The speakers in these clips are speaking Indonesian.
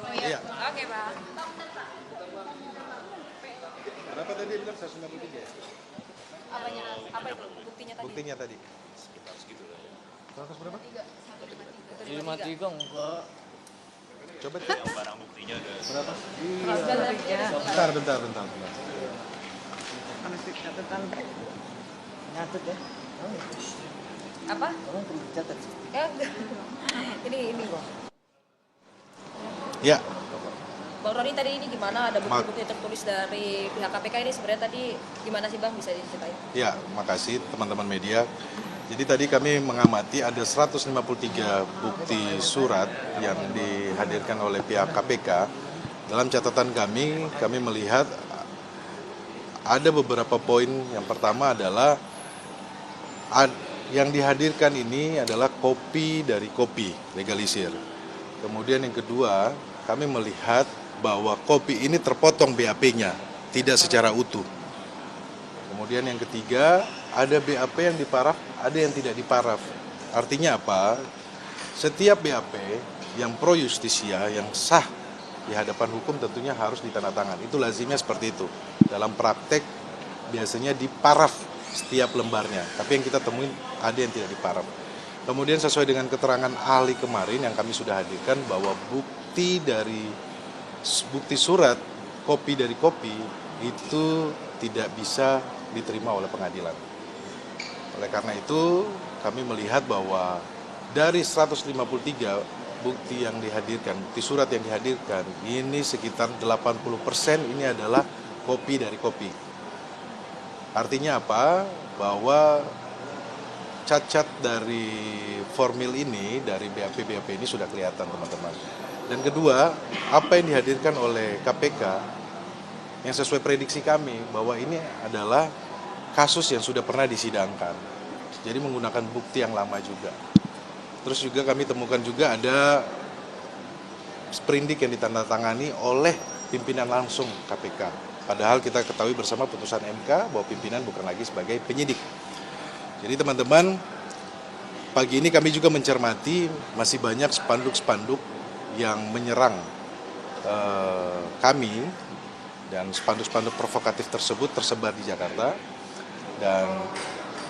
Oh iya. Iya. Oke, Pak. Berapa tadi dia bilang 153 ya? Apanya? Apa itu buktinya tadi? Buktinya tadi. Sekitar segitu lah ya. 100 berapa? 53 enggak. Coba cek. Yang barang buktinya ada Berapa? Iya. Bentar. Analisis catatan. Nyatet ya. Apa? Orang perlu catat. Ya, ini kok. Ya, Bang Roni tadi ini gimana? Ada bukti-bukti tertulis dari pihak KPK ini sebenarnya tadi gimana sih Bang? Bisa diceritain? ya, makasih teman-teman media. Jadi tadi kami mengamati ada 153 bukti surat yang dihadirkan oleh pihak KPK. Dalam catatan kami melihat ada beberapa poin. Yang pertama adalah yang dihadirkan ini adalah kopi dari kopi legalisir. Kemudian yang kedua, kami melihat bahwa kopi ini terpotong BAP-nya, tidak secara utuh. Kemudian yang ketiga, ada BAP yang diparaf, ada yang tidak diparaf. Artinya apa? Setiap BAP yang pro justisia, yang sah di hadapan hukum tentunya harus ditandatangani. Itu lazimnya seperti itu. Dalam praktek biasanya diparaf setiap lembarnya, tapi yang kita temuin ada yang tidak diparaf. Kemudian sesuai dengan keterangan ahli kemarin yang kami sudah hadirkan bahwa bukti surat kopi dari kopi itu tidak bisa diterima oleh pengadilan. Oleh karena itu kami melihat bahwa dari 153 bukti yang dihadirkan, bukti surat yang dihadirkan, ini sekitar 80% ini adalah kopi dari kopi. Artinya apa? Bahwa cacat dari formil ini, dari BAP ini sudah kelihatan teman-teman. Dan kedua, apa yang dihadirkan oleh KPK yang sesuai prediksi kami bahwa ini adalah kasus yang sudah pernah disidangkan. Jadi menggunakan bukti yang lama juga. Terus juga kami temukan juga ada sprindik yang ditandatangani oleh pimpinan langsung KPK. Padahal kita ketahui bersama putusan MK bahwa pimpinan bukan lagi sebagai penyidik. Jadi teman-teman, pagi ini kami juga mencermati masih banyak spanduk-spanduk yang menyerang kami, dan spanduk-spanduk provokatif tersebut tersebar di Jakarta. Dan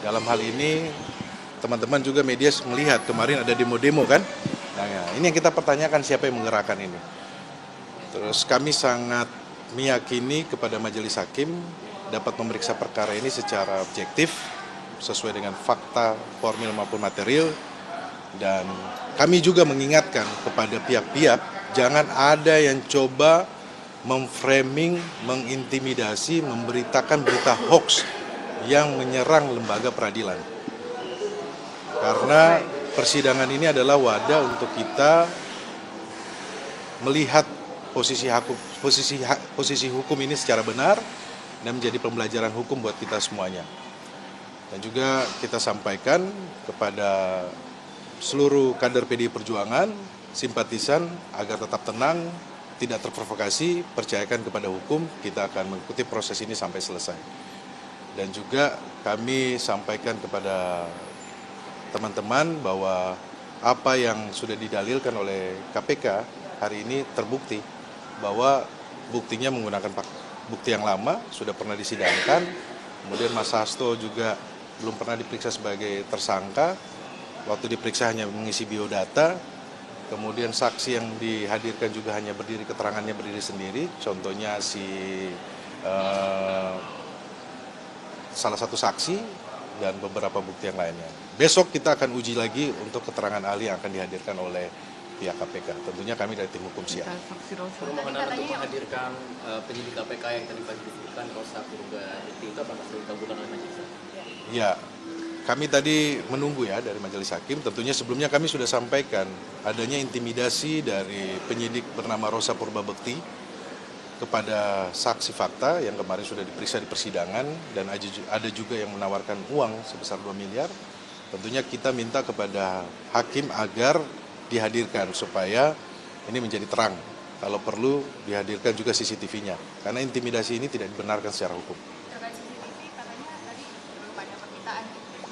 dalam hal ini teman-teman juga media melihat kemarin ada demo-demo kan. Nah, ini yang kita pertanyakan, siapa yang menggerakkan ini. Terus kami sangat meyakini kepada majelis hakim dapat memeriksa perkara ini secara objektif sesuai dengan fakta, formil maupun material. Dan kami juga mengingatkan kepada pihak-pihak jangan ada yang coba memframing, mengintimidasi, memberitakan berita hoax yang menyerang lembaga peradilan. Karena persidangan ini adalah wadah untuk kita melihat posisi hukum ini secara benar dan menjadi pembelajaran hukum buat kita semuanya. Dan juga kita sampaikan kepada seluruh kader PDI Perjuangan, simpatisan agar tetap tenang, tidak terprovokasi, percayakan kepada hukum, kita akan mengikuti proses ini sampai selesai. Dan juga kami sampaikan kepada teman-teman bahwa apa yang sudah didalilkan oleh KPK hari ini terbukti bahwa buktinya menggunakan bukti yang lama, sudah pernah disidangkan. Kemudian Mas Hasto juga belum pernah diperiksa sebagai tersangka, waktu diperiksa hanya mengisi biodata. Kemudian saksi yang dihadirkan juga hanya keterangannya berdiri sendiri, contohnya salah satu saksi dan beberapa bukti yang lainnya. Besok kita akan uji lagi untuk keterangan ahli yang akan dihadirkan oleh pihak KPK. Tentunya kami dari tim hukum siap. Permohonan untuk menghadirkan penyidik KPK yang tadi pagi disebutkan Rosa Purwabekti itu apakah sudah dikabulkan oleh majelis? Ya, kami tadi menunggu ya dari majelis hakim. Tentunya sebelumnya kami sudah sampaikan adanya intimidasi dari penyidik bernama Rosa Purwabekti kepada saksi fakta yang kemarin sudah diperiksa di persidangan, dan ada juga yang menawarkan uang sebesar 2 miliar. Tentunya kita minta kepada hakim agar dihadirkan supaya ini menjadi terang. Kalau perlu dihadirkan juga CCTV-nya, karena intimidasi ini tidak dibenarkan secara hukum.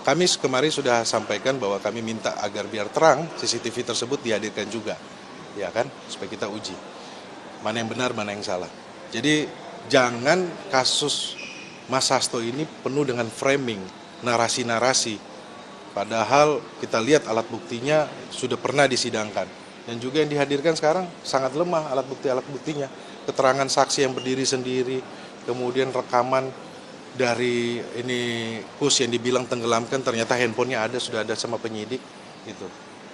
Kami kemarin sudah sampaikan bahwa kami minta agar biar terang CCTV tersebut dihadirkan juga. ya kan, supaya kita uji mana yang benar, mana yang salah. Jadi jangan kasus Mas Hasto ini penuh dengan framing, narasi-narasi. Padahal kita lihat alat buktinya sudah pernah disidangkan. Dan juga yang dihadirkan sekarang sangat lemah alat buktinya. Keterangan saksi yang berdiri sendiri, kemudian rekaman dari ini kus yang dibilang tenggelamkan, ternyata handphonenya sudah ada sama penyidik gitu.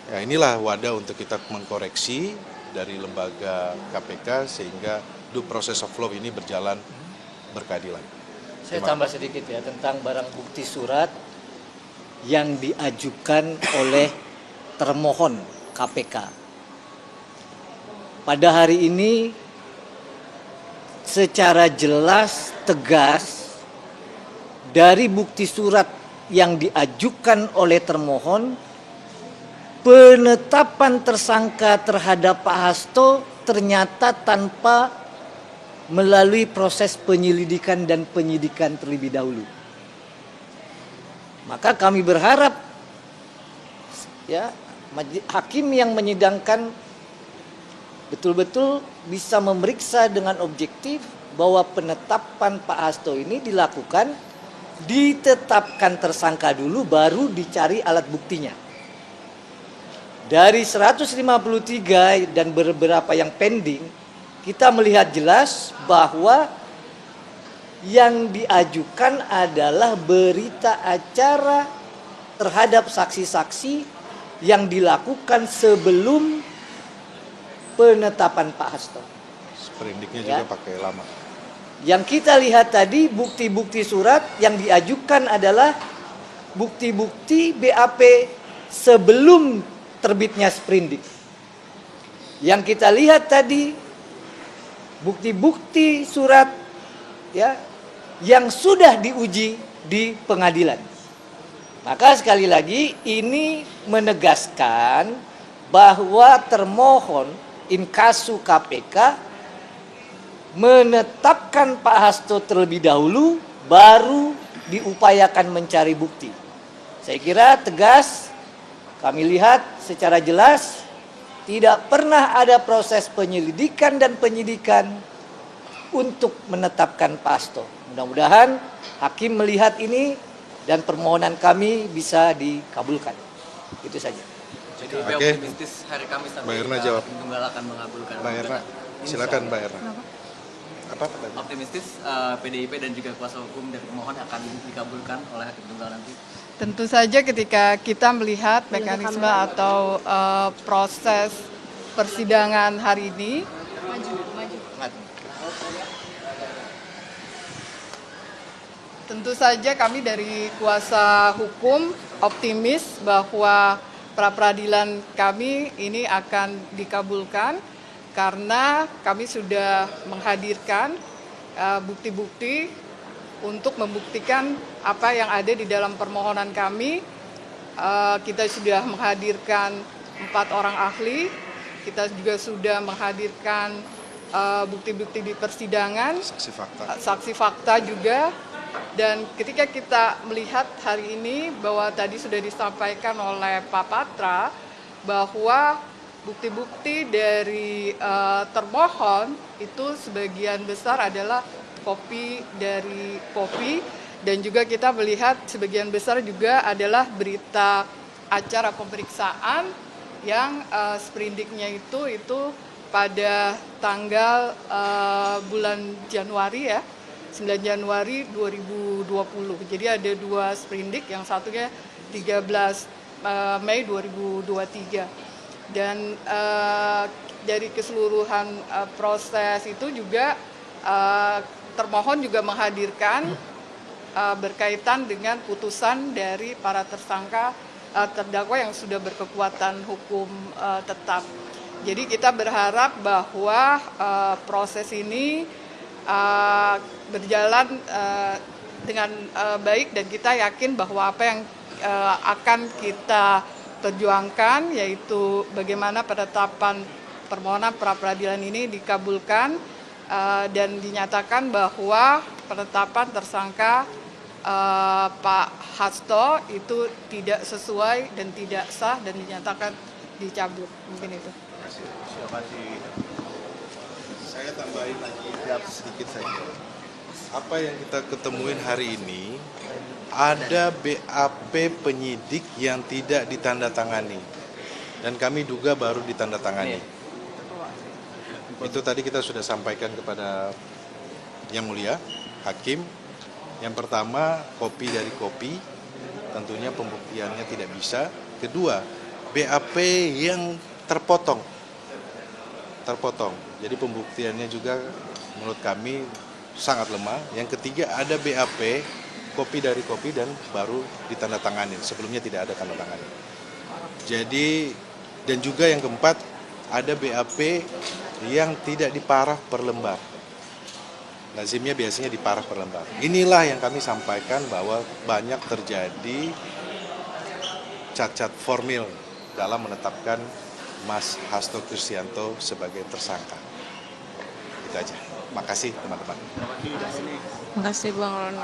Ya inilah wadah untuk kita mengkoreksi dari lembaga KPK sehingga due process of law ini berjalan berkeadilan. Saya tambah sedikit ya tentang barang bukti surat yang diajukan oleh termohon KPK. Pada hari ini secara jelas, tegas dari bukti surat yang diajukan oleh termohon, penetapan tersangka terhadap Pak Hasto ternyata tanpa melalui proses penyelidikan dan penyidikan terlebih dahulu. Maka kami berharap ya hakim yang menyidangkan betul-betul bisa memeriksa dengan objektif bahwa penetapan Pak Hasto ini dilakukan, ditetapkan tersangka dulu baru dicari alat buktinya. Dari 153 dan beberapa yang pending, kita melihat jelas bahwa yang diajukan adalah berita acara terhadap saksi-saksi yang dilakukan sebelum penetapan Pak Hasto. Sprindiknya Ya. juga pakai lama. Yang kita lihat tadi bukti-bukti surat yang diajukan adalah bukti-bukti BAP sebelum terbitnya sprindik. Yang kita lihat tadi bukti-bukti surat ya yang sudah diuji di pengadilan. Maka sekali lagi ini menegaskan bahwa termohon in casu KPK menetapkan Pak Hasto terlebih dahulu baru diupayakan mencari bukti. Saya kira tegas, kami lihat secara jelas tidak pernah ada proses penyelidikan dan penyidikan untuk menetapkan Pak Hasto. Mudah-mudahan hakim melihat ini dan permohonan kami bisa dikabulkan. Itu saja. Jadi Oke. optimistis hari Kamis nanti Mbak Erna jawab. Hakim Tunggal akan mengabulkan. Mbak Erna, silakan Mbak Erna. Apa? Optimistis PDIP dan juga kuasa hukum dari pemohon akan dikabulkan oleh Hakim Tunggal nanti. Tentu saja ketika kita melihat mekanisme atau proses persidangan hari ini, tentu saja kami dari kuasa hukum optimis bahwa pra-peradilan kami ini akan dikabulkan karena kami sudah menghadirkan bukti-bukti untuk membuktikan apa yang ada di dalam permohonan kami. Kita sudah menghadirkan 4 orang ahli, kita juga sudah menghadirkan bukti-bukti di persidangan, saksi fakta juga. Dan ketika kita melihat hari ini bahwa tadi sudah disampaikan oleh Pak Patra bahwa bukti-bukti dari termohon itu sebagian besar adalah kopi dari kopi, dan juga kita melihat sebagian besar juga adalah berita acara pemeriksaan yang sprindiknya itu pada tanggal bulan Januari ya, 9 Januari 2020. Jadi ada 2 sprindik, yang satunya 13 Mei 2023. Dan dari keseluruhan proses itu juga termohon juga menghadirkan berkaitan dengan putusan dari para tersangka terdakwa yang sudah berkekuatan hukum tetap. Jadi kita berharap bahwa proses ini berjalan dengan baik, dan kita yakin bahwa apa yang akan kita perjuangkan yaitu bagaimana penetapan permohonan pra-peradilan ini dikabulkan dan dinyatakan bahwa penetapan tersangka Pak Hasto itu tidak sesuai dan tidak sah dan dinyatakan dicabut. Mungkin itu. Saya tambahin lagi sedikit saja. Apa yang kita ketemuin hari ini, ada BAP penyidik yang tidak ditandatangani. Dan kami duga baru ditandatangani. Itu tadi kita sudah sampaikan kepada Yang Mulia, Hakim. Yang pertama, kopi dari kopi, tentunya pembuktiannya tidak bisa. Kedua, BAP yang terpotong. Jadi pembuktiannya juga menurut kami sangat lemah. Yang ketiga, ada BAP, kopi dari kopi dan baru ditandatangani. Sebelumnya tidak ada tanda tangan. Jadi, dan juga yang keempat, ada BAP yang tidak diparaf per lembar. Lazimnya biasanya diparaf per lembar. Inilah yang kami sampaikan bahwa banyak terjadi cacat formil dalam menetapkan Mas Hasto Kristianto sebagai tersangka. Itu aja. Makasih teman-teman. Makasih Bang Rone.